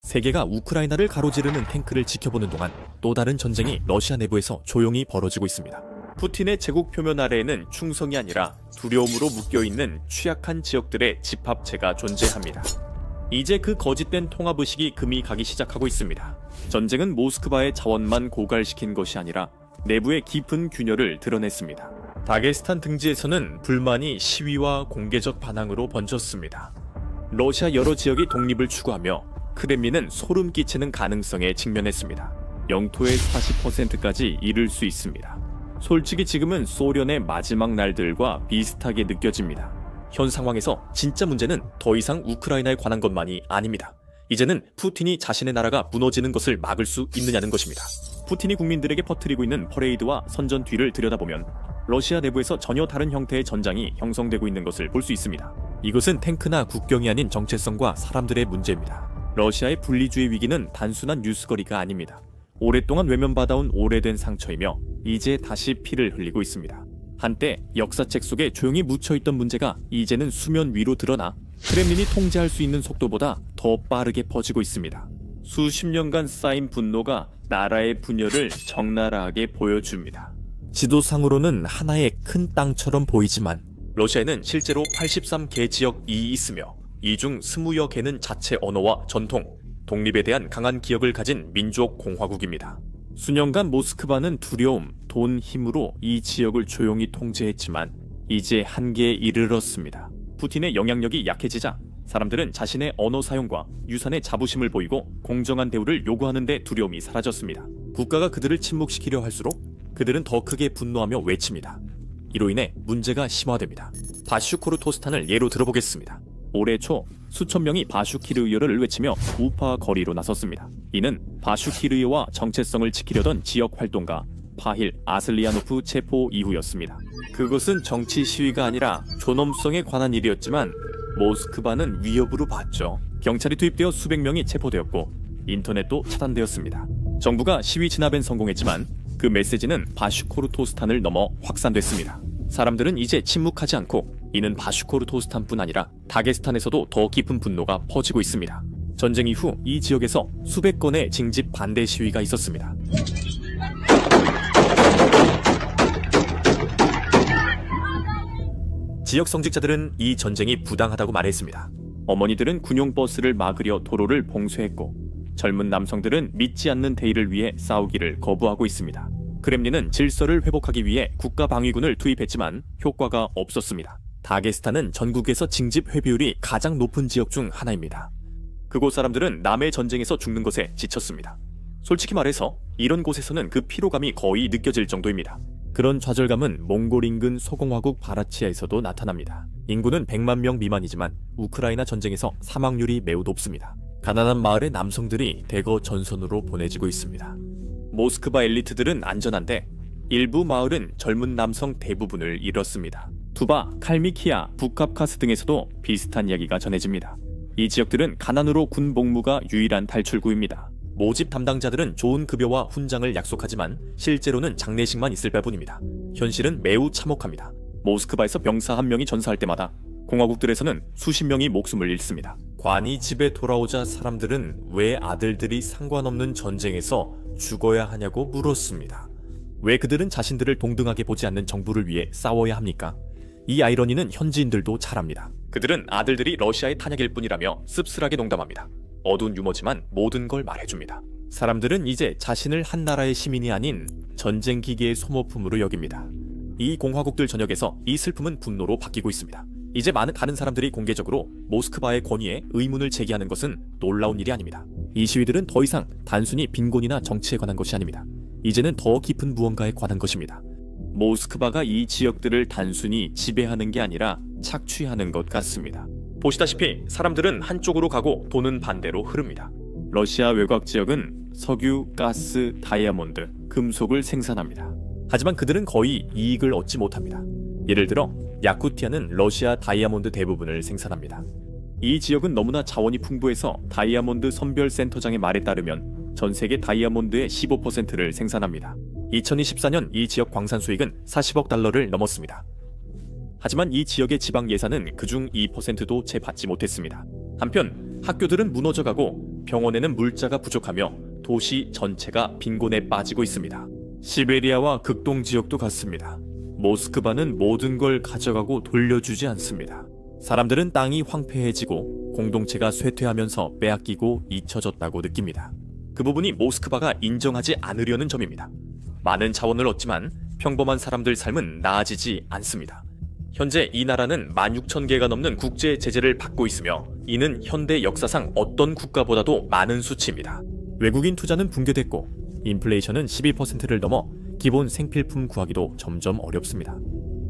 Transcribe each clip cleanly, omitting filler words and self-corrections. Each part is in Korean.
세계가 우크라이나를 가로지르는 탱크를 지켜보는 동안 또 다른 전쟁이 러시아 내부에서 조용히 벌어지고 있습니다. 푸틴의 제국 표면 아래에는 충성이 아니라 두려움으로 묶여있는 취약한 지역들의 집합체가 존재합니다. 이제 그 거짓된 통합의식이 금이 가기 시작하고 있습니다. 전쟁은 모스크바의 자원만 고갈시킨 것이 아니라 내부의 깊은 균열을 드러냈습니다. 다게스탄 등지에서는 불만이 시위와 공개적 반항으로 번졌습니다. 러시아 여러 지역이 독립을 추구하며 크렘린은 소름 끼치는 가능성에 직면했습니다. 영토의 40%까지 이를 수 있습니다. 솔직히 지금은 소련의 마지막 날들과 비슷하게 느껴집니다. 현 상황에서 진짜 문제는 더 이상 우크라이나에 관한 것만이 아닙니다. 이제는 푸틴이 자신의 나라가 무너지는 것을 막을 수 있느냐는 것입니다. 푸틴이 국민들에게 퍼뜨리고 있는 퍼레이드와 선전 뒤를 들여다보면 러시아 내부에서 전혀 다른 형태의 전장이 형성되고 있는 것을 볼 수 있습니다. 이것은 탱크나 국경이 아닌 정체성과 사람들의 문제입니다. 러시아의 분리주의 위기는 단순한 뉴스거리가 아닙니다. 오랫동안 외면받아온 오래된 상처이며 이제 다시 피를 흘리고 있습니다. 한때 역사책 속에 조용히 묻혀있던 문제가 이제는 수면 위로 드러나 크렘린이 통제할 수 있는 속도보다 더 빠르게 퍼지고 있습니다. 수십 년간 쌓인 분노가 나라의 분열을 적나라하게 보여줍니다. 지도상으로는 하나의 큰 땅처럼 보이지만 러시아에는 실제로 83개 지역이 있으며 이 중 20여 개는 자체 언어와 전통, 독립에 대한 강한 기억을 가진 민족 공화국입니다. 수년간 모스크바는 두려움, 돈, 힘으로 이 지역을 조용히 통제했지만 이제 한계에 이르렀습니다. 푸틴의 영향력이 약해지자 사람들은 자신의 언어 사용과 유산의 자부심을 보이고 공정한 대우를 요구하는 데 두려움이 사라졌습니다. 국가가 그들을 침묵시키려 할수록 그들은 더 크게 분노하며 외칩니다. 이로 인해 문제가 심화됩니다. 바슈코르토스탄을 예로 들어보겠습니다. 올해 초 수천 명이 바슈키르이어를 외치며 우파 거리로 나섰습니다. 이는 바슈키르이어와 정체성을 지키려던 지역 활동가 파힐 아슬리아노프 체포 이후였습니다. 그것은 정치 시위가 아니라 존엄성에 관한 일이었지만 모스크바는 위협으로 봤죠. 경찰이 투입되어 수백 명이 체포되었고 인터넷도 차단되었습니다. 정부가 시위 진압엔 성공했지만 그 메시지는 바슈코르토스탄을 넘어 확산됐습니다. 사람들은 이제 침묵하지 않고 이는 바슈코르토스탄뿐 아니라 다게스탄에서도 더 깊은 분노가 퍼지고 있습니다. 전쟁 이후 이 지역에서 수백 건의 징집 반대 시위가 있었습니다. 지역 성직자들은 이 전쟁이 부당하다고 말했습니다. 어머니들은 군용버스를 막으려 도로를 봉쇄했고 젊은 남성들은 믿지 않는 대의를 위해 싸우기를 거부하고 있습니다. 크렘린은 질서를 회복하기 위해 국가방위군을 투입했지만 효과가 없었습니다. 다게스탄은 전국에서 징집 회비율이 가장 높은 지역 중 하나입니다. 그곳 사람들은 남의 전쟁에서 죽는 것에 지쳤습니다. 솔직히 말해서 이런 곳에서는 그 피로감이 거의 느껴질 정도입니다. 그런 좌절감은 몽골 인근 소공화국 바라치아에서도 나타납니다. 인구는 100만 명 미만이지만 우크라이나 전쟁에서 사망률이 매우 높습니다. 가난한 마을의 남성들이 대거 전선으로 보내지고 있습니다. 모스크바 엘리트들은 안전한데 일부 마을은 젊은 남성 대부분을 잃었습니다. 투바, 칼미키아, 북캅카스 등에서도 비슷한 이야기가 전해집니다. 이 지역들은 가난으로 군 복무가 유일한 탈출구입니다. 모집 담당자들은 좋은 급여와 훈장을 약속하지만 실제로는 장례식만 있을 뿐입니다. 현실은 매우 참혹합니다. 모스크바에서 병사 한 명이 전사할 때마다 공화국들에서는 수십 명이 목숨을 잃습니다. 관이 집에 돌아오자 사람들은 왜 아들들이 상관없는 전쟁에서 죽어야 하냐고 물었습니다. 왜 그들은 자신들을 동등하게 보지 않는 정부를 위해 싸워야 합니까? 이 아이러니는 현지인들도 잘 압니다. 그들은 아들들이 러시아의 탄약일 뿐이라며 씁쓸하게 농담합니다. 어두운 유머지만 모든 걸 말해줍니다. 사람들은 이제 자신을 한 나라의 시민이 아닌 전쟁 기계의 소모품으로 여깁니다. 이 공화국들 전역에서 이 슬픔은 분노로 바뀌고 있습니다. 이제 많은 다른 사람들이 공개적으로 모스크바의 권위에 의문을 제기하는 것은 놀라운 일이 아닙니다. 이 시위들은 더 이상 단순히 빈곤이나 정치에 관한 것이 아닙니다. 이제는 더 깊은 무언가에 관한 것입니다. 모스크바가 이 지역들을 단순히 지배하는 게 아니라 착취하는 것 같습니다. 보시다시피 사람들은 한쪽으로 가고 돈은 반대로 흐릅니다. 러시아 외곽 지역은 석유, 가스, 다이아몬드, 금속을 생산합니다. 하지만 그들은 거의 이익을 얻지 못합니다. 예를 들어 야쿠티아는 러시아 다이아몬드 대부분을 생산합니다. 이 지역은 너무나 자원이 풍부해서 다이아몬드 선별센터장의 말에 따르면 전 세계 다이아몬드의 15%를 생산합니다. 2024년 이 지역 광산 수익은 40억 달러를 넘었습니다. 하지만 이 지역의 지방 예산은 그중 2%도 채 받지 못했습니다. 한편 학교들은 무너져가고 병원에는 물자가 부족하며 도시 전체가 빈곤에 빠지고 있습니다. 시베리아와 극동 지역도 같습니다. 모스크바는 모든 걸 가져가고 돌려주지 않습니다. 사람들은 땅이 황폐해지고 공동체가 쇠퇴하면서 빼앗기고 잊혀졌다고 느낍니다. 그 부분이 모스크바가 인정하지 않으려는 점입니다. 많은 자원을 얻지만 평범한 사람들 삶은 나아지지 않습니다. 현재 이 나라는 16,000개가 넘는 국제 제재를 받고 있으며 이는 현대 역사상 어떤 국가보다도 많은 수치입니다. 외국인 투자는 붕괴됐고 인플레이션은 12%를 넘어 기본 생필품 구하기도 점점 어렵습니다.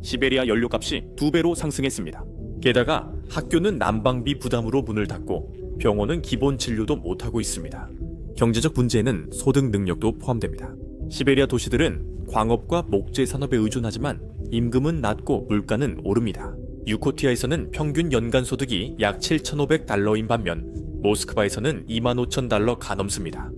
시베리아 연료값이 2배로 상승했습니다. 게다가 학교는 난방비 부담으로 문을 닫고 병원은 기본 진료도 못하고 있습니다. 경제적 문제에는 소득 능력도 포함됩니다. 시베리아 도시들은 광업과 목재 산업에 의존하지만 임금은 낮고 물가는 오릅니다. 유코티아에서는 평균 연간 소득이 약 7,500달러인 반면 모스크바에서는 25,000달러가 넘습니다.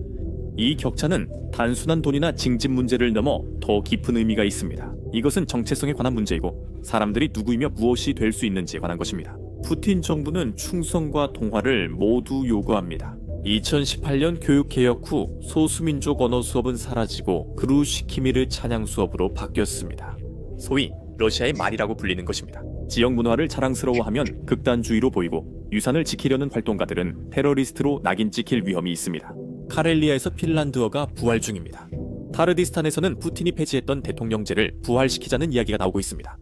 이 격차는 단순한 돈이나 징집 문제를 넘어 더 깊은 의미가 있습니다. 이것은 정체성에 관한 문제이고 사람들이 누구이며 무엇이 될 수 있는지에 관한 것입니다. 푸틴 정부는 충성과 동화를 모두 요구합니다. 2018년 교육개혁 후 소수민족 언어 수업은 사라지고 그루시키미르 찬양 수업으로 바뀌었습니다. 소위 러시아의 말이라고 불리는 것입니다. 지역 문화를 자랑스러워하면 극단주의로 보이고 유산을 지키려는 활동가들은 테러리스트로 낙인 찍힐 위험이 있습니다. 카렐리아에서 핀란드어가 부활 중입니다. 타르디스탄에서는 푸틴이 폐지했던 대통령제를 부활시키자는 이야기가 나오고 있습니다.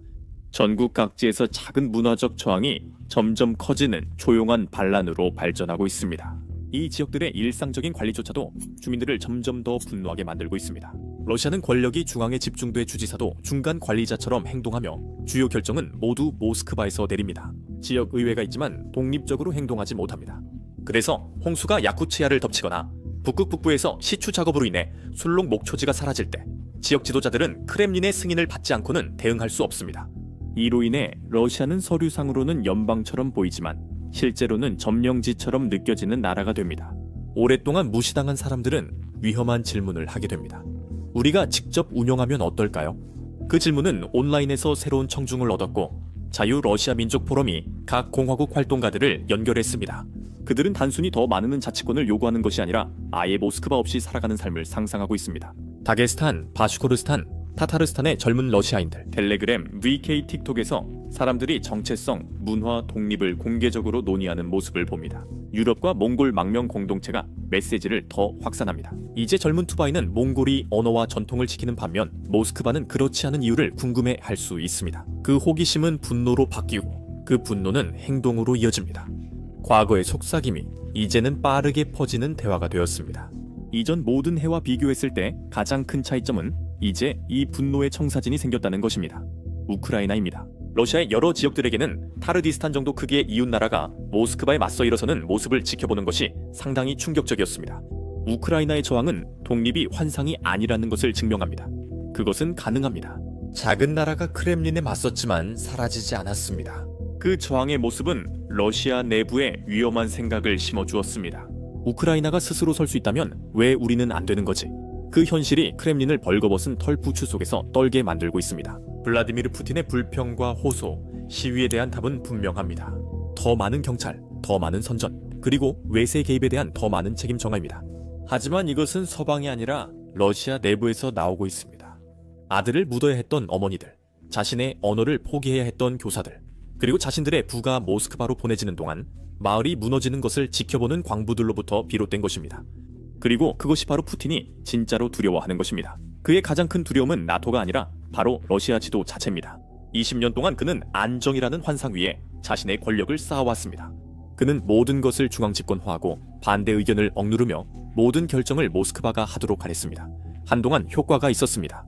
전국 각지에서 작은 문화적 저항이 점점 커지는 조용한 반란으로 발전하고 있습니다. 이 지역들의 일상적인 관리조차도 주민들을 점점 더 분노하게 만들고 있습니다. 러시아는 권력이 중앙에 집중돼 주지사도 중간 관리자처럼 행동하며 주요 결정은 모두 모스크바에서 내립니다. 지역 의회가 있지만 독립적으로 행동하지 못합니다. 그래서 홍수가 야쿠츠야를 덮치거나 북극 북부에서 시추 작업으로 인해 술록 목초지가 사라질 때 지역 지도자들은 크렘린의 승인을 받지 않고는 대응할 수 없습니다. 이로 인해 러시아는 서류상으로는 연방처럼 보이지만 실제로는 점령지처럼 느껴지는 나라가 됩니다. 오랫동안 무시당한 사람들은 위험한 질문을 하게 됩니다. 우리가 직접 운영하면 어떨까요? 그 질문은 온라인에서 새로운 청중을 얻었고 자유 러시아 민족 포럼이 각 공화국 활동가들을 연결했습니다. 그들은 단순히 더 많은 자치권을 요구하는 것이 아니라 아예 모스크바 없이 살아가는 삶을 상상하고 있습니다. 다게스탄, 바슈코르스탄, 타타르스탄의 젊은 러시아인들, 텔레그램, VK 틱톡에서 사람들이 정체성, 문화, 독립을 공개적으로 논의하는 모습을 봅니다. 유럽과 몽골 망명 공동체가 메시지를 더 확산합니다. 이제 젊은 투바이는 몽골이 언어와 전통을 지키는 반면 모스크바는 그렇지 않은 이유를 궁금해할 수 있습니다. 그 호기심은 분노로 바뀌고 그 분노는 행동으로 이어집니다. 과거의 속삭임이 이제는 빠르게 퍼지는 대화가 되었습니다. 이전 모든 해와 비교했을 때 가장 큰 차이점은 이제 이 분노의 청사진이 생겼다는 것입니다. 우크라이나입니다. 러시아의 여러 지역들에게는 타르디스탄 정도 크기의 이웃나라가 모스크바에 맞서 일어서는 모습을 지켜보는 것이 상당히 충격적이었습니다. 우크라이나의 저항은 독립이 환상이 아니라는 것을 증명합니다. 그것은 가능합니다. 작은 나라가 크렘린에 맞섰지만 사라지지 않았습니다. 그 저항의 모습은 러시아 내부에 위험한 생각을 심어주었습니다. 우크라이나가 스스로 설 수 있다면 왜 우리는 안 되는 거지? 그 현실이 크렘린을 벌거벗은 털부추 속에서 떨게 만들고 있습니다. 블라디미르 푸틴의 불평과 호소, 시위에 대한 답은 분명합니다. 더 많은 경찰, 더 많은 선전, 그리고 외세 개입에 대한 더 많은 책임 정하입니다. 하지만 이것은 서방이 아니라 러시아 내부에서 나오고 있습니다. 아들을 묻어야 했던 어머니들, 자신의 언어를 포기해야 했던 교사들, 그리고 자신들의 부가 모스크바로 보내지는 동안 마을이 무너지는 것을 지켜보는 광부들로부터 비롯된 것입니다. 그리고 그것이 바로 푸틴이 진짜로 두려워하는 것입니다. 그의 가장 큰 두려움은 나토가 아니라 바로 러시아 지도 자체입니다. 20년 동안 그는 안정이라는 환상 위에 자신의 권력을 쌓아왔습니다. 그는 모든 것을 중앙집권화하고 반대 의견을 억누르며 모든 결정을 모스크바가 하도록 하랬습니다. 한동안 효과가 있었습니다.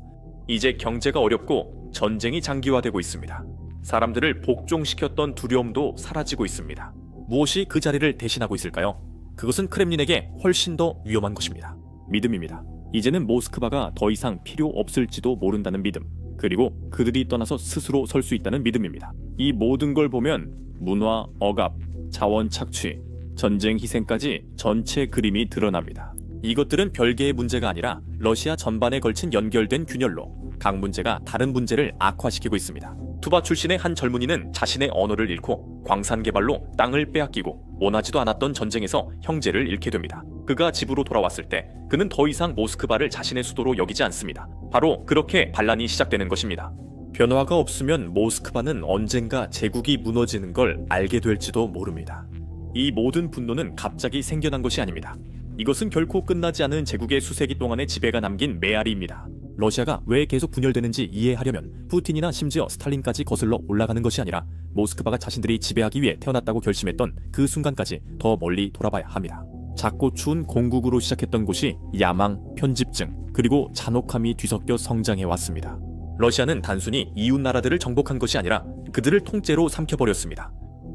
이제 경제가 어렵고 전쟁이 장기화되고 있습니다. 사람들을 복종시켰던 두려움도 사라지고 있습니다. 무엇이 그 자리를 대신하고 있을까요? 그것은 크렘린에게 훨씬 더 위험한 것입니다. 믿음입니다. 이제는 모스크바가 더 이상 필요 없을지도 모른다는 믿음, 그리고 그들이 떠나서 스스로 설 수 있다는 믿음입니다. 이 모든 걸 보면 문화, 억압, 자원 착취, 전쟁 희생까지 전체 그림이 드러납니다. 이것들은 별개의 문제가 아니라 러시아 전반에 걸친 연결된 균열로 각 문제가 다른 문제를 악화시키고 있습니다. 투바 출신의 한 젊은이는 자신의 언어를 잃고 광산 개발로 땅을 빼앗기고 원하지도 않았던 전쟁에서 형제를 잃게 됩니다. 그가 집으로 돌아왔을 때 그는 더 이상 모스크바를 자신의 수도로 여기지 않습니다. 바로 그렇게 반란이 시작되는 것입니다. 변화가 없으면 모스크바는 언젠가 제국이 무너지는 걸 알게 될지도 모릅니다. 이 모든 분노는 갑자기 생겨난 것이 아닙니다. 이것은 결코 끝나지 않은 제국의 수세기 동안의 지배가 남긴 메아리입니다. 러시아가 왜 계속 분열되는지 이해하려면 푸틴이나 심지어 스탈린까지 거슬러 올라가는 것이 아니라 모스크바가 자신들이 지배하기 위해 태어났다고 결심했던 그 순간까지 더 멀리 돌아봐야 합니다. 작고 추운 공국으로 시작했던 곳이 야망, 편집증, 그리고 잔혹함이 뒤섞여 성장해왔습니다. 러시아는 단순히 이웃 나라들을 정복한 것이 아니라 그들을 통째로 삼켜버렸습니다.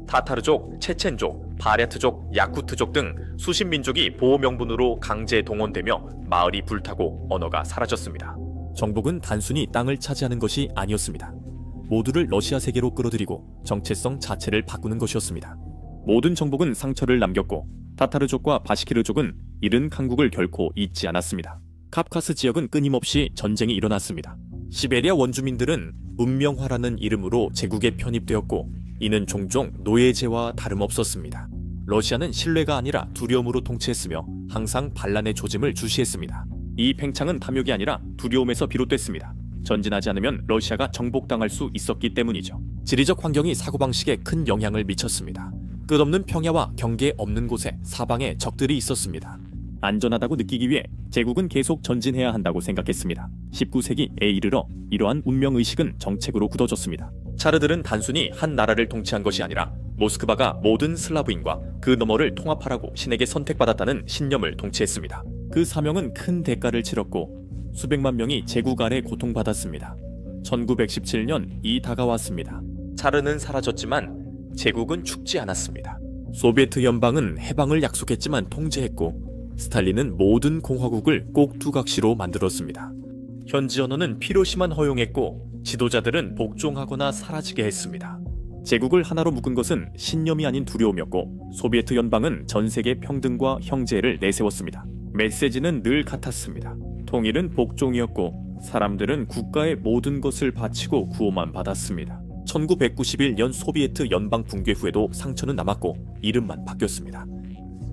타타르족, 체첸족, 바랴트족, 야쿠트족 등 수십 민족이 보호 명분으로 강제 동원되며 마을이 불타고 언어가 사라졌습니다. 정복은 단순히 땅을 차지하는 것이 아니었습니다. 모두를 러시아 세계로 끌어들이고 정체성 자체를 바꾸는 것이었습니다. 모든 정복은 상처를 남겼고 타타르족과 바시키르족은 잃은 강국을 결코 잊지 않았습니다. 카프카스 지역은 끊임없이 전쟁이 일어났습니다. 시베리아 원주민들은 문명화라는 이름으로 제국에 편입되었고 이는 종종 노예제와 다름없었습니다. 러시아는 신뢰가 아니라 두려움으로 통치했으며 항상 반란의 조짐을 주시했습니다. 이 팽창은 탐욕이 아니라 두려움에서 비롯됐습니다. 전진하지 않으면 러시아가 정복당할 수 있었기 때문이죠. 지리적 환경이 사고방식에 큰 영향을 미쳤습니다. 끝없는 평야와 경계 없는 곳에 사방에 적들이 있었습니다. 안전하다고 느끼기 위해 제국은 계속 전진해야 한다고 생각했습니다. 19세기에 이르러 이러한 운명의식은 정책으로 굳어졌습니다. 차르들은 단순히 한 나라를 통치한 것이 아니라 모스크바가 모든 슬라브인과 그 너머를 통합하라고 신에게 선택받았다는 신념을 통치했습니다. 그 사명은 큰 대가를 치렀고 수백만 명이 제국 아래 고통받았습니다. 1917년이 다가왔습니다. 차르는 사라졌지만 제국은 죽지 않았습니다. 소비에트 연방은 해방을 약속했지만 통제했고 스탈린은 모든 공화국을 꼭두각시로 만들었습니다. 현지 언어는 필요시만 허용했고 지도자들은 복종하거나 사라지게 했습니다. 제국을 하나로 묶은 것은 신념이 아닌 두려움이었고 소비에트 연방은 전 세계 평등과 형제를 내세웠습니다. 메시지는 늘 같았습니다. 통일은 복종이었고 사람들은 국가의 모든 것을 바치고 구호만 받았습니다. 1991년 소비에트 연방 붕괴 후에도 상처는 남았고 이름만 바뀌었습니다.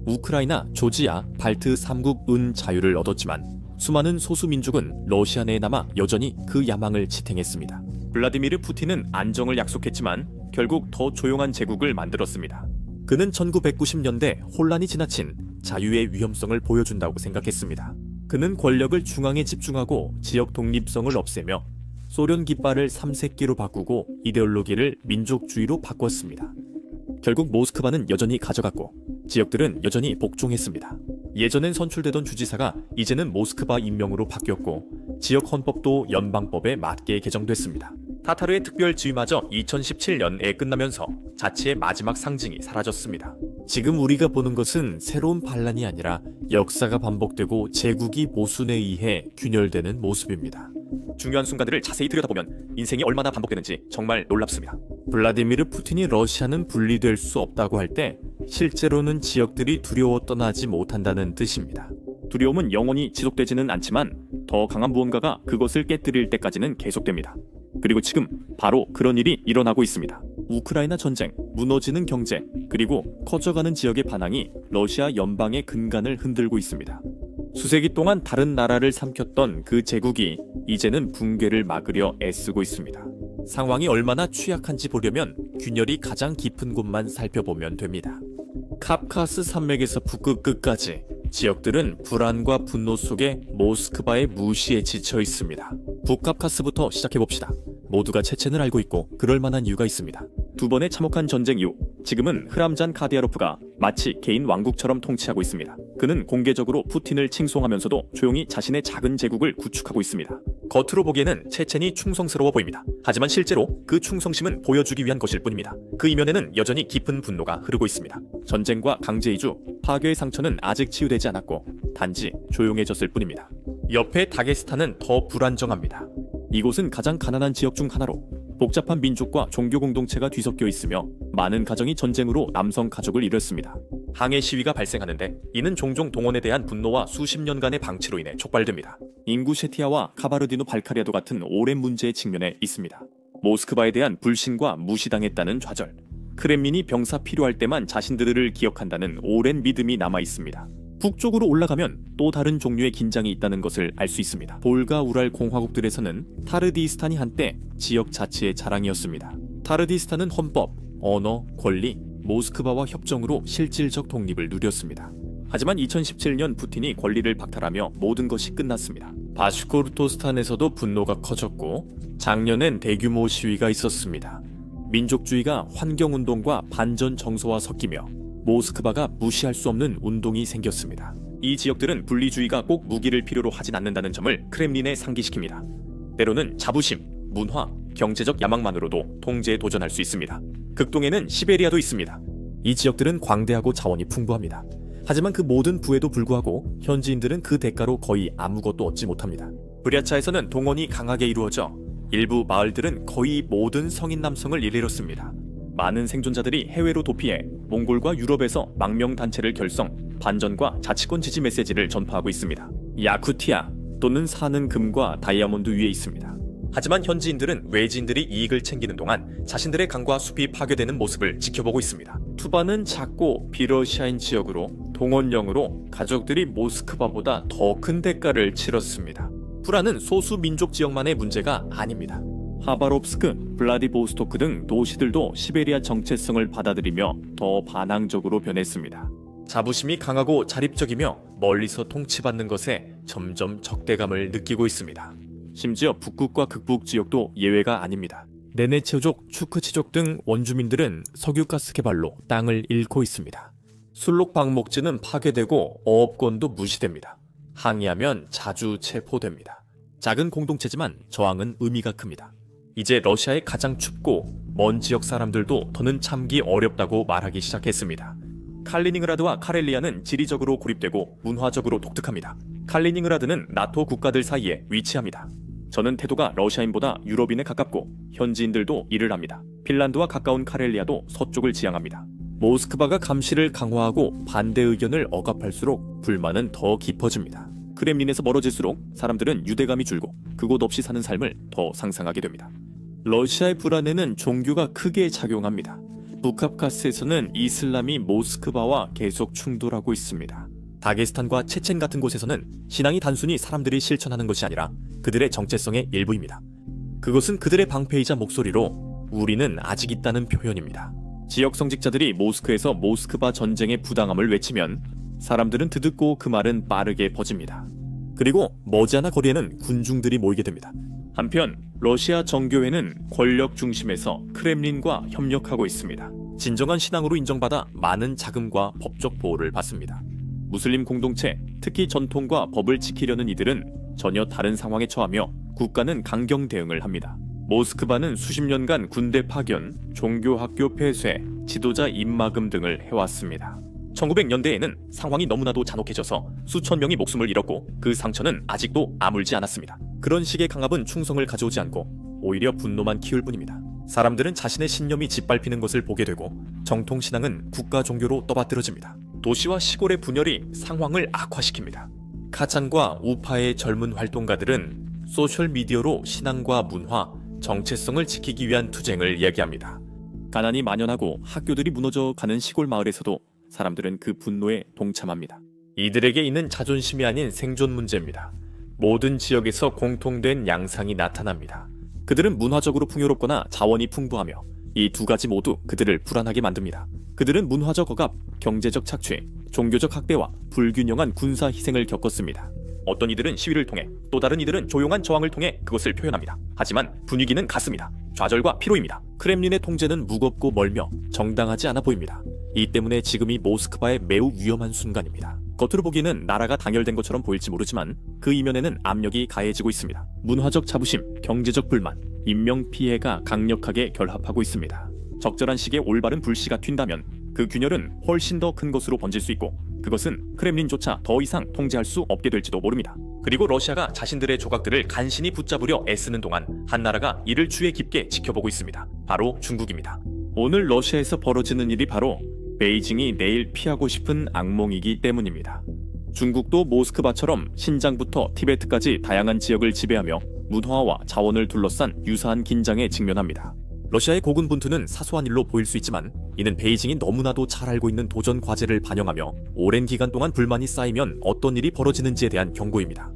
우크라이나, 조지아, 발트 3국은 자유를 얻었지만 수많은 소수민족은 러시아 내에 남아 여전히 그 야망을 지탱했습니다. 블라디미르 푸틴은 안정을 약속했지만 결국 더 조용한 제국을 만들었습니다. 그는 1990년대 혼란이 지나친 자유의 위험성을 보여준다고 생각했습니다. 그는 권력을 중앙에 집중하고 지역 독립성을 없애며 소련 깃발을 삼색기로 바꾸고 이데올로기를 민족주의로 바꿨습니다. 결국 모스크바는 여전히 가져갔고 지역들은 여전히 복종했습니다. 예전엔 선출되던 주지사가 이제는 모스크바 임명으로 바뀌었고 지역 헌법도 연방법에 맞게 개정됐습니다. 타타르의 특별지위마저 2017년에 끝나면서 자치의 마지막 상징이 사라졌습니다. 지금 우리가 보는 것은 새로운 반란이 아니라 역사가 반복되고 제국이 모순에 의해 균열되는 모습입니다. 중요한 순간들을 자세히 들여다보면 인생이 얼마나 반복되는지 정말 놀랍습니다. 블라디미르 푸틴이 러시아는 분리될 수 없다고 할 때 실제로는 지역들이 두려워 떠나지 못한다는 뜻입니다. 두려움은 영원히 지속되지는 않지만 더 강한 무언가가 그것을 깨뜨릴 때까지는 계속됩니다. 그리고 지금 바로 그런 일이 일어나고 있습니다. 우크라이나 전쟁, 무너지는 경제, 그리고 커져가는 지역의 반항이 러시아 연방의 근간을 흔들고 있습니다. 수세기 동안 다른 나라를 삼켰던 그 제국이 이제는 붕괴를 막으려 애쓰고 있습니다. 상황이 얼마나 취약한지 보려면 균열이 가장 깊은 곳만 살펴보면 됩니다. 카프카스 산맥에서 북극 끝까지 지역들은 불안과 분노 속에 모스크바의 무시에 지쳐 있습니다. 북카프카스부터 시작해봅시다. 모두가 체첸을 알고 있고 그럴 만한 이유가 있습니다. 두 번의 참혹한 전쟁 이후 지금은 흐람잔 카디아로프가 마치 개인 왕국처럼 통치하고 있습니다. 그는 공개적으로 푸틴을 칭송하면서도 조용히 자신의 작은 제국을 구축하고 있습니다. 겉으로 보기에는 체첸이 충성스러워 보입니다. 하지만 실제로 그 충성심은 보여주기 위한 것일 뿐입니다. 그 이면에는 여전히 깊은 분노가 흐르고 있습니다. 전쟁과 강제이주, 파괴의 상처는 아직 치유되지 않았고 단지 조용해졌을 뿐입니다. 옆에 다게스탄은 더 불안정합니다. 이곳은 가장 가난한 지역 중 하나로 복잡한 민족과 종교 공동체가 뒤섞여 있으며 많은 가정이 전쟁으로 남성 가족을 잃었습니다. 항해 시위가 발생하는데 이는 종종 동원에 대한 분노와 수십 년간의 방치로 인해 촉발됩니다. 잉구셰티아와 카바르디노 발카리아도 같은 오랜 문제에 직면해 있습니다. 모스크바에 대한 불신과 무시당했다는 좌절, 크렘린이 병사 필요할 때만 자신들을 기억한다는 오랜 믿음이 남아 있습니다. 북쪽으로 올라가면 또 다른 종류의 긴장이 있다는 것을 알 수 있습니다. 볼가 우랄 공화국들에서는 타르디스탄이 한때 지역 자치의 자랑이었습니다. 타르디스탄은 헌법, 언어, 권리, 모스크바와 협정으로 실질적 독립을 누렸습니다. 하지만 2017년 푸틴이 권리를 박탈하며 모든 것이 끝났습니다. 바슈코르토스탄에서도 분노가 커졌고 작년엔 대규모 시위가 있었습니다. 민족주의가 환경운동과 반전 정서와 섞이며 모스크바가 무시할 수 없는 운동이 생겼습니다. 이 지역들은 분리주의가 꼭 무기를 필요로 하진 않는다는 점을 크렘린에 상기시킵니다. 때로는 자부심, 문화, 경제적 야망만으로도 통제에 도전할 수 있습니다. 극동에는 시베리아도 있습니다. 이 지역들은 광대하고 자원이 풍부합니다. 하지만 그 모든 부에도 불구하고 현지인들은 그 대가로 거의 아무것도 얻지 못합니다. 브랴차에서는 동원이 강하게 이루어져 일부 마을들은 거의 모든 성인 남성을 잃었습니다. 많은 생존자들이 해외로 도피해 몽골과 유럽에서 망명단체를 결성, 반전과 자치권 지지 메시지를 전파하고 있습니다. 야쿠티아 또는 사는 금과 다이아몬드 위에 있습니다. 하지만 현지인들은 외지인들이 이익을 챙기는 동안 자신들의 강과 숲이 파괴되는 모습을 지켜보고 있습니다. 투바는 작고 비러시아인 지역으로 동원령으로 가족들이 모스크바보다 더 큰 대가를 치렀습니다. 프라는 소수 민족 지역만의 문제가 아닙니다. 하바롭스크, 블라디보스토크 등 도시들도 시베리아 정체성을 받아들이며 더 반항적으로 변했습니다. 자부심이 강하고 자립적이며 멀리서 통치받는 것에 점점 적대감을 느끼고 있습니다. 심지어 북극과 극북 지역도 예외가 아닙니다. 네네체족, 추크치족 등 원주민들은 석유가스 개발로 땅을 잃고 있습니다. 술록방목지는 파괴되고 어업권도 무시됩니다. 항의하면 자주 체포됩니다. 작은 공동체지만 저항은 의미가 큽니다. 이제 러시아의 가장 춥고 먼 지역 사람들도 더는 참기 어렵다고 말하기 시작했습니다. 칼리닝그라드와 카렐리아는 지리적으로 고립되고 문화적으로 독특합니다. 칼리닝그라드는 나토 국가들 사이에 위치합니다. 저는 태도가 러시아인보다 유럽인에 가깝고 현지인들도 이를 합니다. 핀란드와 가까운 카렐리아도 서쪽을 지향합니다. 모스크바가 감시를 강화하고 반대 의견을 억압할수록 불만은 더 깊어집니다. 크렘린에서 멀어질수록 사람들은 유대감이 줄고 그곳 없이 사는 삶을 더 상상하게 됩니다. 러시아의 불안에는 종교가 크게 작용합니다. 북카프카스에서는 이슬람이 모스크바와 계속 충돌하고 있습니다. 다게스탄과 체첸 같은 곳에서는 신앙이 단순히 사람들이 실천하는 것이 아니라 그들의 정체성의 일부입니다. 그것은 그들의 방패이자 목소리로 우리는 아직 있다는 표현입니다. 지역 성직자들이 모스크에서 모스크바 전쟁의 부당함을 외치면 사람들은 듣고 그 말은 빠르게 퍼집니다. 그리고 머지않아 거리에는 군중들이 모이게 됩니다. 한편 러시아 정교회는 권력 중심에서 크렘린과 협력하고 있습니다. 진정한 신앙으로 인정받아 많은 자금과 법적 보호를 받습니다. 무슬림 공동체, 특히 전통과 법을 지키려는 이들은 전혀 다른 상황에 처하며 국가는 강경 대응을 합니다. 모스크바는 수십 년간 군대 파견, 종교학교 폐쇄, 지도자 입막음 등을 해왔습니다. 1900년대에는 상황이 너무나도 잔혹해져서 수천 명이 목숨을 잃었고 그 상처는 아직도 아물지 않았습니다. 그런 식의 강압은 충성을 가져오지 않고 오히려 분노만 키울 뿐입니다. 사람들은 자신의 신념이 짓밟히는 것을 보게 되고 정통신앙은 국가 종교로 떠받들어집니다. 도시와 시골의 분열이 상황을 악화시킵니다. 카잔과 우파의 젊은 활동가들은 소셜미디어로 신앙과 문화, 정체성을 지키기 위한 투쟁을 이야기합니다. 가난이 만연하고 학교들이 무너져 가는 시골 마을에서도 사람들은 그 분노에 동참합니다. 이들에게 있는 자존심이 아닌 생존 문제입니다. 모든 지역에서 공통된 양상이 나타납니다. 그들은 문화적으로 풍요롭거나 자원이 풍부하며 이 두 가지 모두 그들을 불안하게 만듭니다. 그들은 문화적 억압, 경제적 착취, 종교적 학대와 불균형한 군사 희생을 겪었습니다. 어떤 이들은 시위를 통해 또 다른 이들은 조용한 저항을 통해 그것을 표현합니다. 하지만 분위기는 같습니다. 좌절과 피로입니다. 크렘린의 통제는 무겁고 멀며 정당하지 않아 보입니다. 이 때문에 지금이 모스크바의 매우 위험한 순간입니다. 겉으로 보기에는 나라가 단결된 것처럼 보일지 모르지만 그 이면에는 압력이 가해지고 있습니다. 문화적 자부심, 경제적 불만, 인명피해가 강력하게 결합하고 있습니다. 적절한 시기에 올바른 불씨가 튄다면 그 균열은 훨씬 더 큰 것으로 번질 수 있고 그것은 크렘린조차 더 이상 통제할 수 없게 될지도 모릅니다. 그리고 러시아가 자신들의 조각들을 간신히 붙잡으려 애쓰는 동안 한 나라가 이를 주의 깊게 지켜보고 있습니다. 바로 중국입니다. 오늘 러시아에서 벌어지는 일이 바로 베이징이 내일 피하고 싶은 악몽이기 때문입니다. 중국도 모스크바처럼 신장부터 티베트까지 다양한 지역을 지배하며 문화와 자원을 둘러싼 유사한 긴장에 직면합니다. 러시아의 고군 분투는 사소한 일로 보일 수 있지만 이는 베이징이 너무나도 잘 알고 있는 도전 과제를 반영하며 오랜 기간 동안 불만이 쌓이면 어떤 일이 벌어지는지에 대한 경고입니다.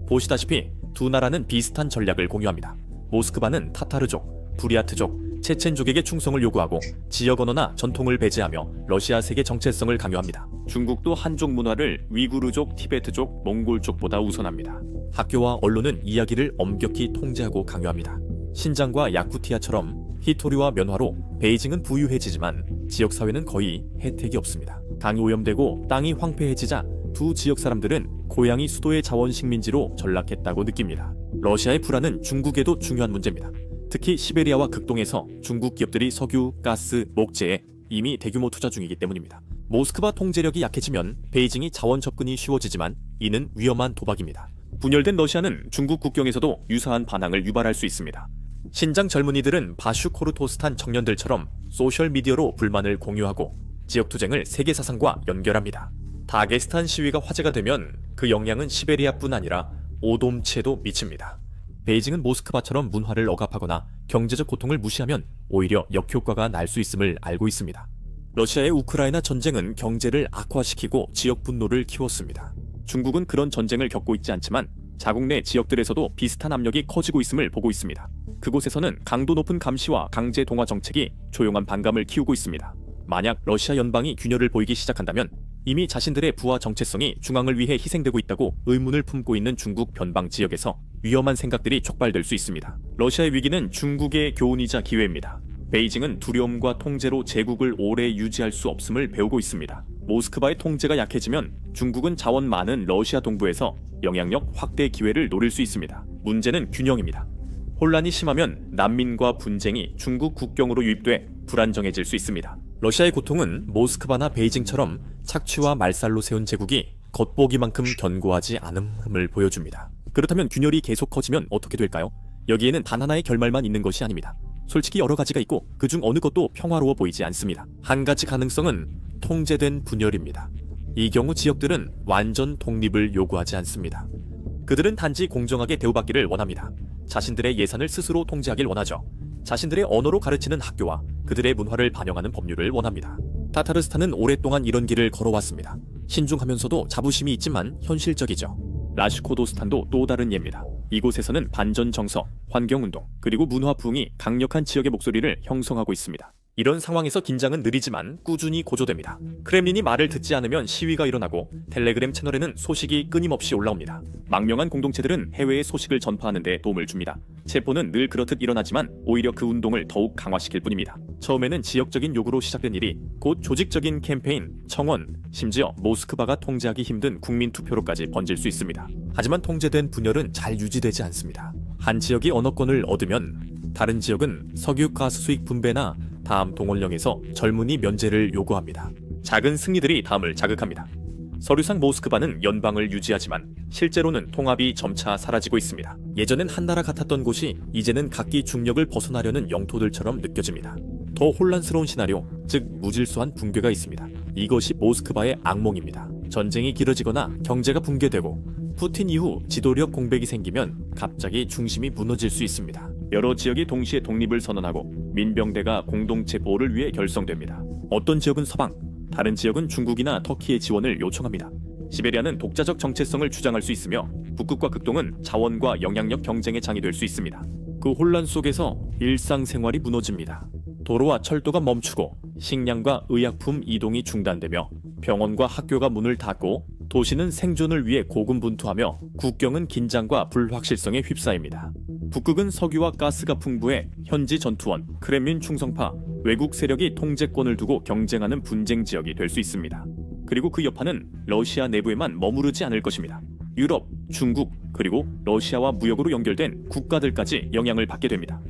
보시다시피 두 나라는 비슷한 전략을 공유합니다. 모스크바는 타타르족, 부리아트족, 체첸족에게 충성을 요구하고 지역 언어나 전통을 배제하며 러시아 세계 정체성을 강요합니다. 중국도 한족 문화를 위구르족, 티베트족, 몽골족보다 우선합니다. 학교와 언론은 이야기를 엄격히 통제하고 강요합니다. 신장과 야쿠티아처럼 히토리와 면화로 베이징은 부유해지지만 지역사회는 거의 혜택이 없습니다. 강이 오염되고 땅이 황폐해지자 두 지역 사람들은 고향이 수도의 자원 식민지로 전락했다고 느낍니다. 러시아의 불안은 중국에도 중요한 문제입니다. 특히 시베리아와 극동에서 중국 기업들이 석유, 가스, 목재에 이미 대규모 투자 중이기 때문입니다. 모스크바 통제력이 약해지면 베이징이 자원 접근이 쉬워지지만 이는 위험한 도박입니다. 분열된 러시아는 중국 국경에서도 유사한 반항을 유발할 수 있습니다. 신장 젊은이들은 바슈코르토스탄 청년들처럼 소셜미디어로 불만을 공유하고 지역투쟁을 세계 사상과 연결합니다. 다게스탄 시위가 화제가 되면 그 영향은 시베리아뿐 아니라 오돔치에도 미칩니다. 베이징은 모스크바처럼 문화를 억압하거나 경제적 고통을 무시하면 오히려 역효과가 날 수 있음을 알고 있습니다. 러시아의 우크라이나 전쟁은 경제를 악화시키고 지역 분노를 키웠습니다. 중국은 그런 전쟁을 겪고 있지 않지만 자국 내 지역들에서도 비슷한 압력이 커지고 있음을 보고 있습니다. 그곳에서는 강도 높은 감시와 강제 동화 정책이 조용한 반감을 키우고 있습니다. 만약 러시아 연방이 균열을 보이기 시작한다면 이미 자신들의 부와 정체성이 중앙을 위해 희생되고 있다고 의문을 품고 있는 중국 변방 지역에서 위험한 생각들이 촉발될 수 있습니다. 러시아의 위기는 중국의 교훈이자 기회입니다. 베이징은 두려움과 통제로 제국을 오래 유지할 수 없음을 배우고 있습니다. 모스크바의 통제가 약해지면 중국은 자원 많은 러시아 동부에서 영향력 확대 기회를 노릴 수 있습니다. 문제는 균형입니다. 혼란이 심하면 난민과 분쟁이 중국 국경으로 유입돼 불안정해질 수 있습니다. 러시아의 고통은 모스크바나 베이징처럼 착취와 말살로 세운 제국이 겉보기만큼 견고하지 않음을 보여줍니다. 그렇다면 균열이 계속 커지면 어떻게 될까요? 여기에는 단 하나의 결말만 있는 것이 아닙니다. 솔직히 여러 가지가 있고 그중 어느 것도 평화로워 보이지 않습니다. 한 가지 가능성은 통제된 분열입니다. 이 경우 지역들은 완전 독립을 요구하지 않습니다. 그들은 단지 공정하게 대우받기를 원합니다. 자신들의 예산을 스스로 통제하길 원하죠. 자신들의 언어로 가르치는 학교와 그들의 문화를 반영하는 법률을 원합니다. 타타르스탄은 오랫동안 이런 길을 걸어왔습니다. 신중하면서도 자부심이 있지만 현실적이죠. 라시코도스탄도 또 다른 예입니다. 이곳에서는 반전 정서, 환경운동, 그리고 문화 부흥이 강력한 지역의 목소리를 형성하고 있습니다. 이런 상황에서 긴장은 느리지만 꾸준히 고조됩니다. 크렘린이 말을 듣지 않으면 시위가 일어나고 텔레그램 채널에는 소식이 끊임없이 올라옵니다. 망명한 공동체들은 해외의 소식을 전파하는 데 도움을 줍니다. 체포는 늘 그렇듯 일어나지만 오히려 그 운동을 더욱 강화시킬 뿐입니다. 처음에는 지역적인 요구로 시작된 일이 곧 조직적인 캠페인, 청원, 심지어 모스크바가 통제하기 힘든 국민투표로까지 번질 수 있습니다. 하지만 통제된 분열은 잘 유지되지 않습니다. 한 지역이 언어권을 얻으면 다른 지역은 석유 가스 수익 분배나 다음 동원령에서 젊은이 면제를 요구합니다. 작은 승리들이 다음을 자극합니다. 서류상 모스크바는 연방을 유지하지만 실제로는 통합이 점차 사라지고 있습니다. 예전엔 한 나라 같았던 곳이 이제는 각기 중력을 벗어나려는 영토들처럼 느껴집니다. 더 혼란스러운 시나리오, 즉 무질서한 붕괴가 있습니다. 이것이 모스크바의 악몽입니다. 전쟁이 길어지거나 경제가 붕괴되고 푸틴 이후 지도력 공백이 생기면 갑자기 중심이 무너질 수 있습니다. 여러 지역이 동시에 독립을 선언하고 민병대가 공동체 보호를 위해 결성됩니다. 어떤 지역은 서방, 다른 지역은 중국이나 터키의 지원을 요청합니다. 시베리아는 독자적 정체성을 주장할 수 있으며 북극과 극동은 자원과 영향력 경쟁의 장이 될 수 있습니다. 그 혼란 속에서 일상생활이 무너집니다. 도로와 철도가 멈추고 식량과 의약품 이동이 중단되며 병원과 학교가 문을 닫고 도시는 생존을 위해 고군분투하며 국경은 긴장과 불확실성에 휩싸입니다. 북극은 석유와 가스가 풍부해 현지 전투원, 크렘린 충성파, 외국 세력이 통제권을 두고 경쟁하는 분쟁 지역이 될 수 있습니다. 그리고 그 여파는 러시아 내부에만 머무르지 않을 것입니다. 유럽, 중국, 그리고 러시아와 무역으로 연결된 국가들까지 영향을 받게 됩니다.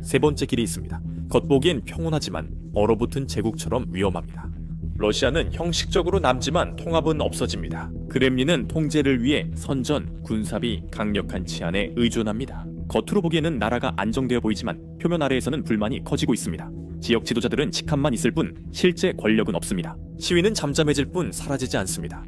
세 번째 길이 있습니다. 겉보기엔 평온하지만 얼어붙은 제국처럼 위험합니다. 러시아는 형식적으로 남지만 통합은 없어집니다. 크렘린은 통제를 위해 선전, 군사비, 강력한 치안에 의존합니다. 겉으로 보기에는 나라가 안정되어 보이지만 표면 아래에서는 불만이 커지고 있습니다. 지역 지도자들은 직함만 있을 뿐 실제 권력은 없습니다. 시위는 잠잠해질 뿐 사라지지 않습니다.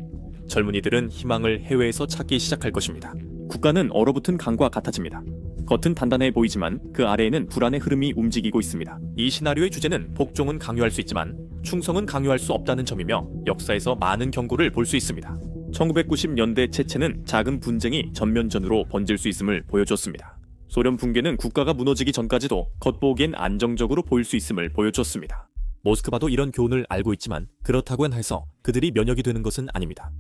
젊은이들은 희망을 해외에서 찾기 시작할 것입니다. 국가는 얼어붙은 강과 같아집니다. 겉은 단단해 보이지만 그 아래에는 불안의 흐름이 움직이고 있습니다. 이 시나리오의 주제는 복종은 강요할 수 있지만 충성은 강요할 수 없다는 점이며 역사에서 많은 경고를 볼 수 있습니다. 1990년대 체체는 작은 분쟁이 전면전으로 번질 수 있음을 보여줬습니다. 소련 붕괴는 국가가 무너지기 전까지도 겉보기엔 안정적으로 보일 수 있음을 보여줬습니다. 모스크바도 이런 교훈을 알고 있지만 그렇다고 해서 그들이 면역이 되는 것은 아닙니다.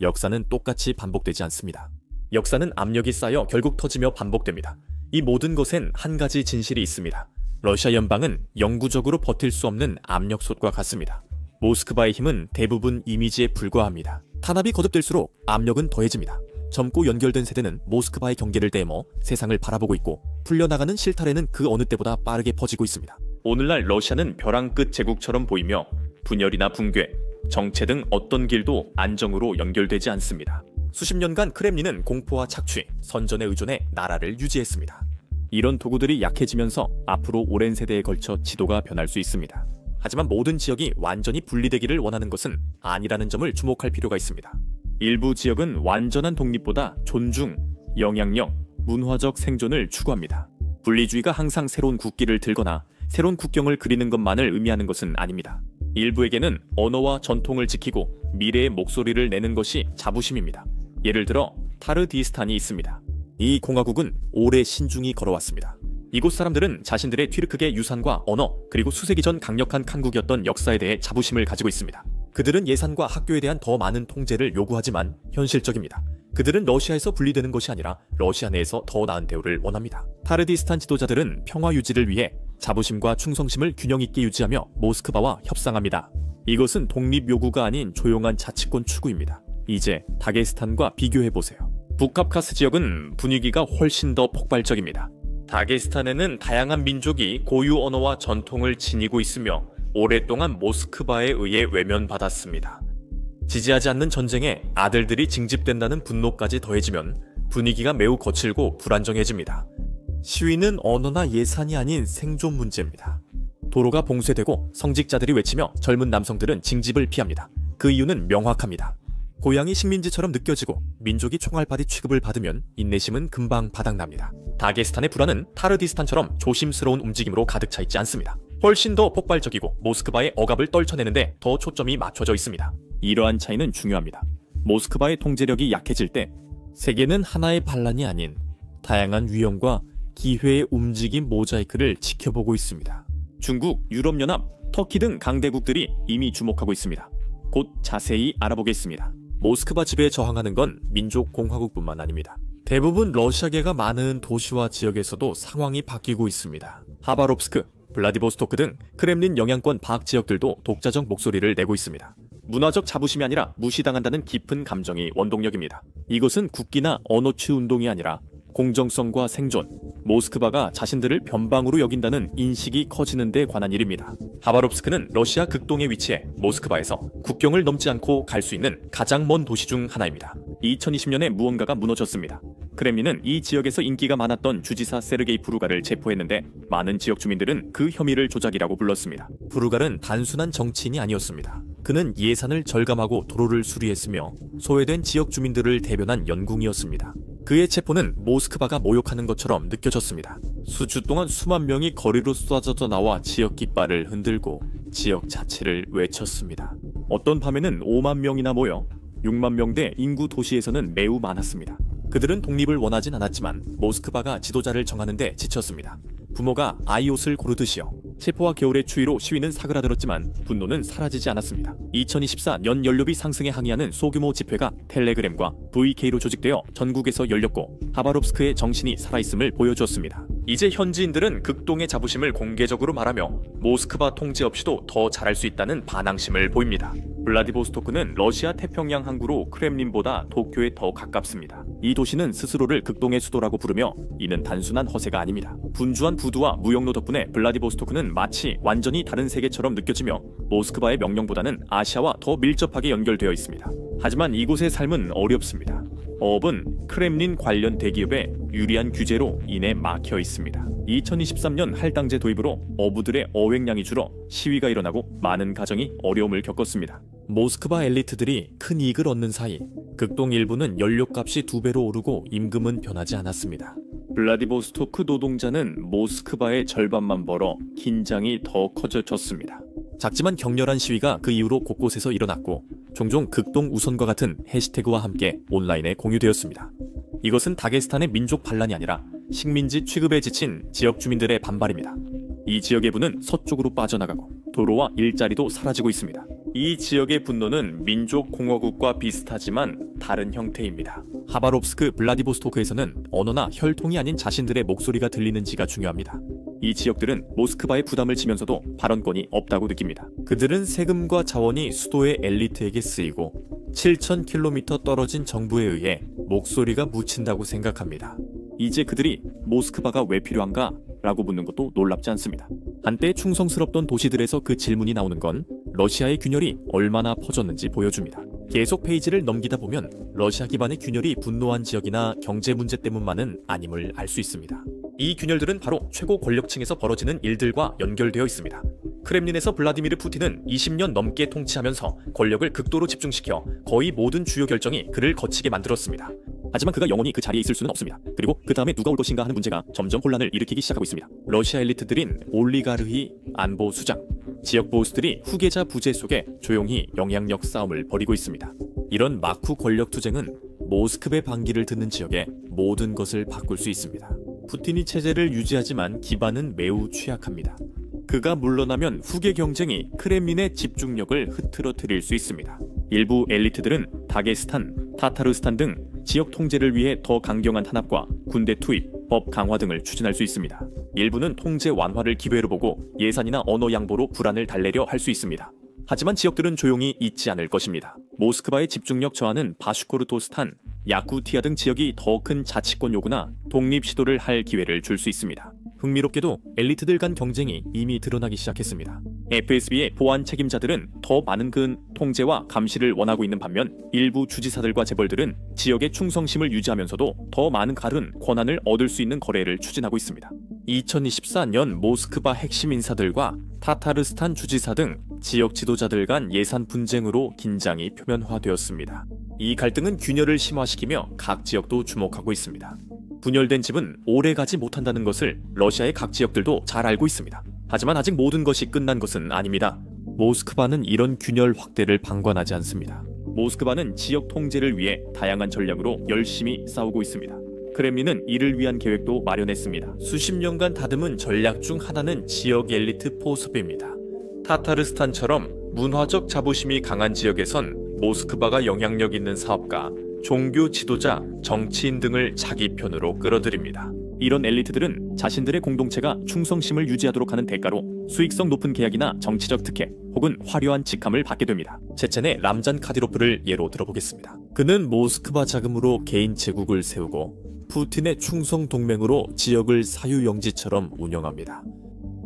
역사는 똑같이 반복되지 않습니다. 역사는 압력이 쌓여 결국 터지며 반복됩니다. 이 모든 것엔 한 가지 진실이 있습니다. 러시아 연방은 영구적으로 버틸 수 없는 압력솥과 같습니다. 모스크바의 힘은 대부분 이미지에 불과합니다. 탄압이 거듭될수록 압력은 더해집니다. 젊고 연결된 세대는 모스크바의 경계를 떼머 세상을 바라보고 있고 풀려나가는 실타래는 그 어느 때보다 빠르게 퍼지고 있습니다. 오늘날 러시아는 벼랑 끝 제국처럼 보이며 분열이나 붕괴, 정체 등 어떤 길도 안정으로 연결되지 않습니다. 수십 년간 크렘린은 공포와 착취, 선전에 의존해 나라를 유지했습니다. 이런 도구들이 약해지면서 앞으로 오랜 세대에 걸쳐 지도가 변할 수 있습니다. 하지만 모든 지역이 완전히 분리되기를 원하는 것은 아니라는 점을 주목할 필요가 있습니다. 일부 지역은 완전한 독립보다 존중, 영향력, 문화적 생존을 추구합니다. 분리주의가 항상 새로운 국기를 들거나 새로운 국경을 그리는 것만을 의미하는 것은 아닙니다. 일부에게는 언어와 전통을 지키고 미래의 목소리를 내는 것이 자부심입니다. 예를 들어 타르디스탄이 있습니다. 이 공화국은 오래 신중히 걸어왔습니다. 이곳 사람들은 자신들의 튀르크계 유산과 언어 그리고 수세기 전 강력한 칸국이었던 역사에 대해 자부심을 가지고 있습니다. 그들은 예산과 학교에 대한 더 많은 통제를 요구하지만 현실적입니다. 그들은 러시아에서 분리되는 것이 아니라 러시아 내에서 더 나은 대우를 원합니다. 타르디스탄 지도자들은 평화 유지를 위해 자부심과 충성심을 균형 있게 유지하며 모스크바와 협상합니다. 이것은 독립 요구가 아닌 조용한 자치권 추구입니다. 이제 다게스탄과 비교해보세요. 북카프카스 지역은 분위기가 훨씬 더 폭발적입니다. 다게스탄에는 다양한 민족이 고유 언어와 전통을 지니고 있으며 오랫동안 모스크바에 의해 외면받았습니다. 지지하지 않는 전쟁에 아들들이 징집된다는 분노까지 더해지면 분위기가 매우 거칠고 불안정해집니다. 시위는 언어나 예산이 아닌 생존 문제입니다. 도로가 봉쇄되고 성직자들이 외치며 젊은 남성들은 징집을 피합니다. 그 이유는 명확합니다. 고향이 식민지처럼 느껴지고 민족이 총알바디 취급을 받으면 인내심은 금방 바닥납니다. 다게스탄의 불안은 타르디스탄처럼 조심스러운 움직임으로 가득 차 있지 않습니다. 훨씬 더 폭발적이고 모스크바의 억압을 떨쳐내는데 더 초점이 맞춰져 있습니다. 이러한 차이는 중요합니다. 모스크바의 통제력이 약해질 때 세계는 하나의 반란이 아닌 다양한 위험과 기회의 움직임 모자이크를 지켜보고 있습니다. 중국, 유럽연합, 터키 등 강대국들이 이미 주목하고 있습니다. 곧 자세히 알아보겠습니다. 모스크바 지배에 저항하는 건 민족 공화국뿐만 아닙니다. 대부분 러시아계가 많은 도시와 지역에서도 상황이 바뀌고 있습니다. 하바롭스크, 블라디보스토크 등 크렘린 영향권 밖 지역들도 독자적 목소리를 내고 있습니다. 문화적 자부심이 아니라 무시당한다는 깊은 감정이 원동력입니다. 이것은 국기나 언어취 운동이 아니라 공정성과 생존, 모스크바가 자신들을 변방으로 여긴다는 인식이 커지는 데 관한 일입니다. 하바롭스크는 러시아 극동에 위치해 모스크바에서 국경을 넘지 않고 갈 수 있는 가장 먼 도시 중 하나입니다. 2020년에 무언가가 무너졌습니다. 크렘린은 이 지역에서 인기가 많았던 주지사 세르게이 부르갈을 체포했는데 많은 지역 주민들은 그 혐의를 조작이라고 불렀습니다. 부르갈은 단순한 정치인이 아니었습니다. 그는 예산을 절감하고 도로를 수리했으며 소외된 지역 주민들을 대변한 연궁이었습니다. 그의 체포는 모스크바가 모욕하는 것처럼 느껴졌습니다. 수주 동안 수만 명이 거리로 쏟아져 나와 지역 깃발을 흔들고 지역 자체를 외쳤습니다. 어떤 밤에는 5만 명이나 모여 6만 명대 인구 도시에서는 매우 많았습니다. 그들은 독립을 원하진 않았지만 모스크바가 지도자를 정하는 데 지쳤습니다. 부모가 아이 옷을 고르듯이요. 체포와 겨울의 추위로 시위는 사그라들었지만 분노는 사라지지 않았습니다. 2024년 연료비 상승에 항의하는 소규모 집회가 텔레그램과 VK로 조직되어 전국에서 열렸고 하바롭스크의 정신이 살아있음을 보여주었습니다. 이제 현지인들은 극동의 자부심을 공개적으로 말하며 모스크바 통제 없이도 더 잘할 수 있다는 반항심을 보입니다. 블라디보스토크는 러시아 태평양 항구로 크렘린보다 도쿄에 더 가깝습니다. 이 도시는 스스로를 극동의 수도라고 부르며 이는 단순한 허세가 아닙니다. 분주한 부두와 무역로 덕분에 블라디보스토크는 마치 완전히 다른 세계처럼 느껴지며 모스크바의 명령보다는 아시아와 더 밀접하게 연결되어 있습니다. 하지만 이곳의 삶은 어렵습니다. 어업은 크렘린 관련 대기업의 유리한 규제로 인해 막혀 있습니다. 2023년 할당제 도입으로 어부들의 어획량이 줄어 시위가 일어나고 많은 가정이 어려움을 겪었습니다. 모스크바 엘리트들이 큰 이익을 얻는 사이 극동 일부는 연료값이 2배로 오르고 임금은 변하지 않았습니다. 블라디보스토크 노동자는 모스크바의 절반만 벌어 긴장이 더 커져졌습니다. 작지만 격렬한 시위가 그 이후로 곳곳에서 일어났고 종종 극동 우선과 같은 해시태그와 함께 온라인에 공유되었습니다. 이것은 다게스탄의 민족 반란이 아니라 식민지 취급에 지친 지역 주민들의 반발입니다. 이 지역의 부는 서쪽으로 빠져나가고 도로와 일자리도 사라지고 있습니다. 이 지역의 분노는 민족공화국과 비슷하지만 다른 형태입니다. 하바롭스크, 블라디보스토크에서는 언어나 혈통이 아닌 자신들의 목소리가 들리는지가 중요합니다. 이 지역들은 모스크바의 부담을 지면서도 발언권이 없다고 느낍니다. 그들은 세금과 자원이 수도의 엘리트에게 쓰이고 7,000km 떨어진 정부에 의해 목소리가 묻힌다고 생각합니다. 이제 그들이 모스크바가 왜 필요한가? 라고 묻는 것도 놀랍지 않습니다. 한때 충성스럽던 도시들에서 그 질문이 나오는 건 러시아의 균열이 얼마나 퍼졌는지 보여줍니다. 계속 페이지를 넘기다 보면 러시아 기반의 균열이 분노한 지역이나 경제 문제 때문만은 아님을 알 수 있습니다. 이 균열들은 바로 최고 권력층에서 벌어지는 일들과 연결되어 있습니다. 크렘린에서 블라디미르 푸틴은 20년 넘게 통치하면서 권력을 극도로 집중시켜 거의 모든 주요 결정이 그를 거치게 만들었습니다. 하지만 그가 영원히 그 자리에 있을 수는 없습니다. 그리고 그 다음에 누가 올 것인가 하는 문제가 점점 혼란을 일으키기 시작하고 있습니다. 러시아 엘리트들인 올리가르히, 안보 수장, 지역 보스들이 후계자 부재 속에 조용히 영향력 싸움을 벌이고 있습니다. 이런 마쿠 권력 투쟁은 모스크바의 반기를 듣는 지역의 모든 것을 바꿀 수 있습니다. 푸틴이 체제를 유지하지만 기반은 매우 취약합니다. 그가 물러나면 후계 경쟁이 크렘린의 집중력을 흐트러뜨릴 수 있습니다. 일부 엘리트들은 다게스탄, 타타르스탄 등 지역 통제를 위해 더 강경한 탄압과 군대 투입, 법 강화 등을 추진할 수 있습니다. 일부는 통제 완화를 기회로 보고 예산이나 언어 양보로 불안을 달래려 할 수 있습니다. 하지만 지역들은 조용히 있지 않을 것입니다. 모스크바의 집중력 저하는 바슈코르토스탄, 야쿠티아 등 지역이 더 큰 자치권 요구나 독립 시도를 할 기회를 줄 수 있습니다. 흥미롭게도 엘리트들 간 경쟁이 이미 드러나기 시작했습니다. FSB의 보안 책임자들은 더 많은 통제와 감시를 원하고 있는 반면 일부 주지사들과 재벌들은 지역의 충성심을 유지하면서도 더 많은 권한을 얻을 수 있는 거래를 추진하고 있습니다. 2024년 모스크바 핵심 인사들과 타타르스탄 주지사 등 지역 지도자들 간 예산 분쟁으로 긴장이 표면화되었습니다. 이 갈등은 균열을 심화시키며 각 지역도 주목하고 있습니다. 분열된 집은 오래 가지 못한다는 것을 러시아의 각 지역들도 잘 알고 있습니다. 하지만 아직 모든 것이 끝난 것은 아닙니다. 모스크바는 이런 균열 확대를 방관하지 않습니다. 모스크바는 지역 통제를 위해 다양한 전략으로 열심히 싸우고 있습니다. 크렘린은 이를 위한 계획도 마련했습니다. 수십 년간 다듬은 전략 중 하나는 지역 엘리트 포섭입니다. 타타르스탄처럼 문화적 자부심이 강한 지역에선 모스크바가 영향력 있는 사업가, 종교 지도자, 정치인 등을 자기 편으로 끌어들입니다. 이런 엘리트들은 자신들의 공동체가 충성심을 유지하도록 하는 대가로 수익성 높은 계약이나 정치적 특혜 혹은 화려한 직함을 받게 됩니다. 체첸의 람잔 카디로프를 예로 들어보겠습니다. 그는 모스크바 자금으로 개인 제국을 세우고 푸틴의 충성 동맹으로 지역을 사유영지처럼 운영합니다.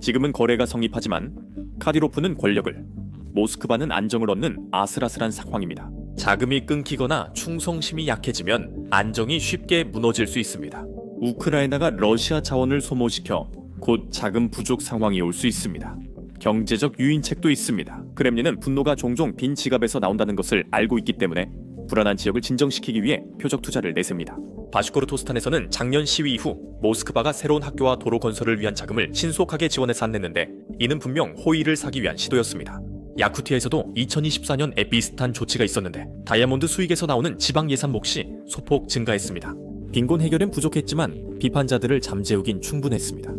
지금은 거래가 성립하지만 카디로프는 권력을, 모스크바는 안정을 얻는 아슬아슬한 상황입니다. 자금이 끊기거나 충성심이 약해지면 안정이 쉽게 무너질 수 있습니다. 우크라이나가 러시아 자원을 소모시켜 곧 자금 부족 상황이 올 수 있습니다. 경제적 유인책도 있습니다. 크렘린은 분노가 종종 빈 지갑에서 나온다는 것을 알고 있기 때문에 불안한 지역을 진정시키기 위해 표적 투자를 내셉니다. 바슈코르토스탄에서는 작년 시위 이후 모스크바가 새로운 학교와 도로 건설을 위한 자금을 신속하게 지원해서 안냈는데 이는 분명 호의를 사기 위한 시도였습니다. 야쿠티아에서도 2024년 에 비슷한 조치가 있었는데 다이아몬드 수익에서 나오는 지방 예산 몫이 소폭 증가했습니다. 빈곤 해결엔 부족했지만 비판자들을 잠재우긴 충분했습니다.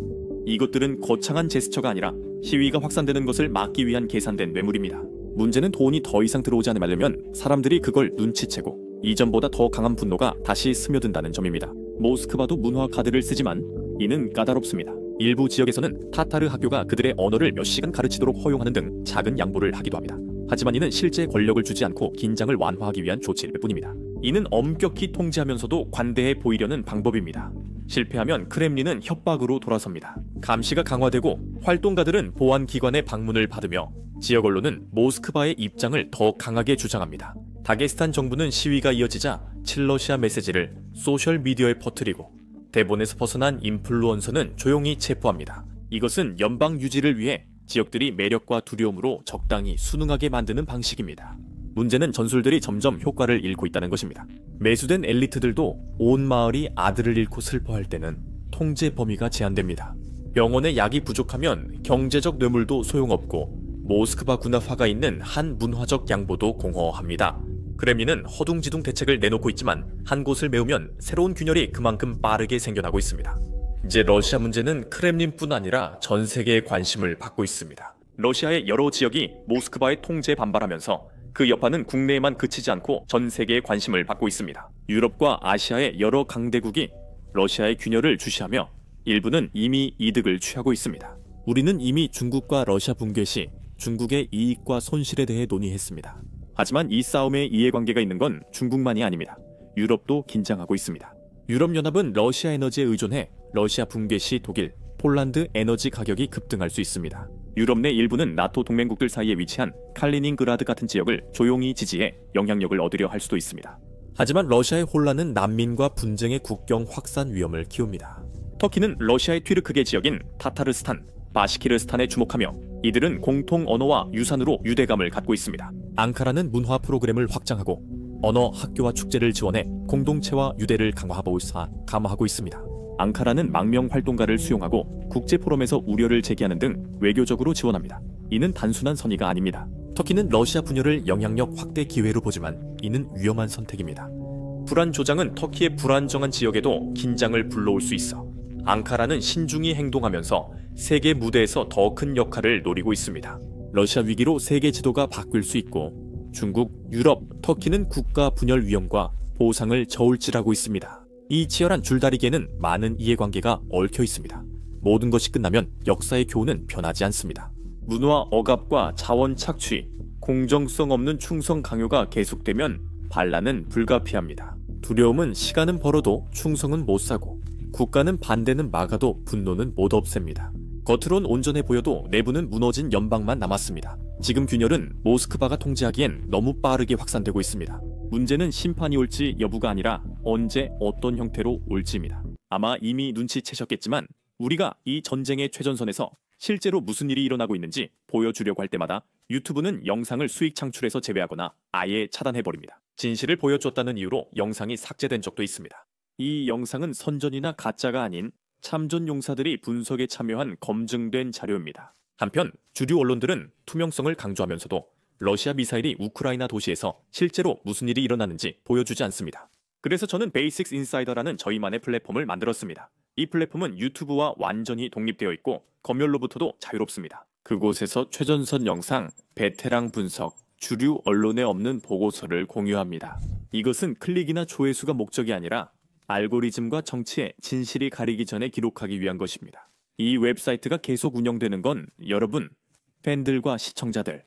이것들은 거창한 제스처가 아니라 시위가 확산되는 것을 막기 위한 계산된 뇌물입니다. 문제는 돈이 더 이상 들어오지 않으려면 사람들이 그걸 눈치채고 이전보다 더 강한 분노가 다시 스며든다는 점입니다. 모스크바도 문화 카드를 쓰지만 이는 까다롭습니다. 일부 지역에서는 타타르 학교가 그들의 언어를 몇 시간 가르치도록 허용하는 등 작은 양보를 하기도 합니다. 하지만 이는 실제 권력을 주지 않고 긴장을 완화하기 위한 조치일 뿐입니다. 이는 엄격히 통제하면서도 관대해 보이려는 방법입니다. 실패하면 크렘린은 협박으로 돌아섭니다. 감시가 강화되고 활동가들은 보안기관의 방문을 받으며 지역 언론은 모스크바의 입장을 더 강하게 주장합니다. 다게스탄 정부는 시위가 이어지자 칠러시아 메시지를 소셜미디어에 퍼뜨리고 대본에서 벗어난 인플루언서는 조용히 체포합니다. 이것은 연방 유지를 위해 지역들이 매력과 두려움으로 적당히 순응하게 만드는 방식입니다. 문제는 전술들이 점점 효과를 잃고 있다는 것입니다. 매수된 엘리트들도 온 마을이 아들을 잃고 슬퍼할 때는 통제 범위가 제한됩니다. 병원에 약이 부족하면 경제적 뇌물도 소용없고 모스크바 군화화가 있는 한 문화적 양보도 공허합니다. 크렘린은 허둥지둥 대책을 내놓고 있지만 한 곳을 메우면 새로운 균열이 그만큼 빠르게 생겨나고 있습니다. 이제 러시아 문제는 크렘린뿐 아니라 전 세계의 관심을 받고 있습니다. 러시아의 여러 지역이 모스크바의 통제에 반발하면서 그 여파는 국내에만 그치지 않고 전 세계의 관심을 받고 있습니다. 유럽과 아시아의 여러 강대국이 러시아의 균열을 주시하며 일부는 이미 이득을 취하고 있습니다. 우리는 이미 중국과 러시아 붕괴 시 중국의 이익과 손실에 대해 논의했습니다. 하지만 이 싸움에 이해관계가 있는 건 중국만이 아닙니다. 유럽도 긴장하고 있습니다. 유럽연합은 러시아 에너지에 의존해 러시아 붕괴 시 독일, 폴란드 에너지 가격이 급등할 수 있습니다. 유럽 내 일부는 나토 동맹국들 사이에 위치한 칼리닝그라드 같은 지역을 조용히 지지해 영향력을 얻으려 할 수도 있습니다. 하지만 러시아의 혼란은 난민과 분쟁의 국경 확산 위험을 키웁니다. 터키는 러시아의 튀르크계 지역인 타타르스탄, 바시키르스탄에 주목하며 이들은 공통 언어와 유산으로 유대감을 갖고 있습니다. 앙카라는 문화 프로그램을 확장하고 언어, 학교와 축제를 지원해 공동체와 유대를 강화하고 있습니다. 앙카라는 망명 활동가를 수용하고 국제 포럼에서 우려를 제기하는 등 외교적으로 지원합니다. 이는 단순한 선의가 아닙니다. 터키는 러시아 분열을 영향력 확대 기회로 보지만 이는 위험한 선택입니다. 불안 조장은 터키의 불안정한 지역에도 긴장을 불러올 수 있어 앙카라는 신중히 행동하면서 세계 무대에서 더 큰 역할을 노리고 있습니다. 러시아 위기로 세계 지도가 바뀔 수 있고 중국, 유럽, 터키는 국가 분열 위험과 보상을 저울질하고 있습니다. 이 치열한 줄다리기에는 많은 이해관계가 얽혀 있습니다. 모든 것이 끝나면 역사의 교훈은 변하지 않습니다. 문화 억압과 자원 착취, 공정성 없는 충성 강요가 계속되면 반란은 불가피합니다. 두려움은 시간은 벌어도 충성은 못 사고 국가는 반대는 막아도 분노는 못 없앱니다. 겉으론 온전해 보여도 내부는 무너진 연방만 남았습니다. 지금 균열은 모스크바가 통제하기엔 너무 빠르게 확산되고 있습니다. 문제는 심판이 올지 여부가 아니라 언제 어떤 형태로 올지입니다. 아마 이미 눈치채셨겠지만 우리가 이 전쟁의 최전선에서 실제로 무슨 일이 일어나고 있는지 보여주려고 할 때마다 유튜브는 영상을 수익 창출해서 제외하거나 아예 차단해버립니다. 진실을 보여줬다는 이유로 영상이 삭제된 적도 있습니다. 이 영상은 선전이나 가짜가 아닌 참전 용사들이 분석에 참여한 검증된 자료입니다. 한편 주류 언론들은 투명성을 강조하면서도 러시아 미사일이 우크라이나 도시에서 실제로 무슨 일이 일어나는지 보여주지 않습니다. 그래서 저는 베이식스 인사이더라는 저희만의 플랫폼을 만들었습니다. 이 플랫폼은 유튜브와 완전히 독립되어 있고 검열로부터도 자유롭습니다. 그곳에서 최전선 영상, 베테랑 분석, 주류 언론에 없는 보고서를 공유합니다. 이것은 클릭이나 조회수가 목적이 아니라 알고리즘과 정치의 진실이 가리기 전에 기록하기 위한 것입니다. 이 웹사이트가 계속 운영되는 건 여러분, 팬들과 시청자들,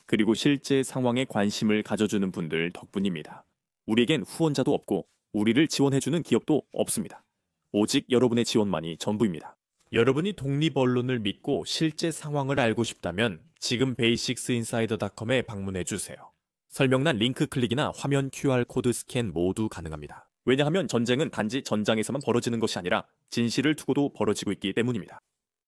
그리고 실제 상황에 관심을 가져주는 분들 덕분입니다. 우리에겐 후원자도 없고 우리를 지원해주는 기업도 없습니다. 오직 여러분의 지원만이 전부입니다. 여러분이 독립 언론을 믿고 실제 상황을 알고 싶다면 지금 베이식스인사이더.com에 방문해주세요. 설명란 링크 클릭이나 화면 QR코드 스캔 모두 가능합니다. 왜냐하면 전쟁은 단지 전장에서만 벌어지는 것이 아니라 진실을 두고도 벌어지고 있기 때문입니다.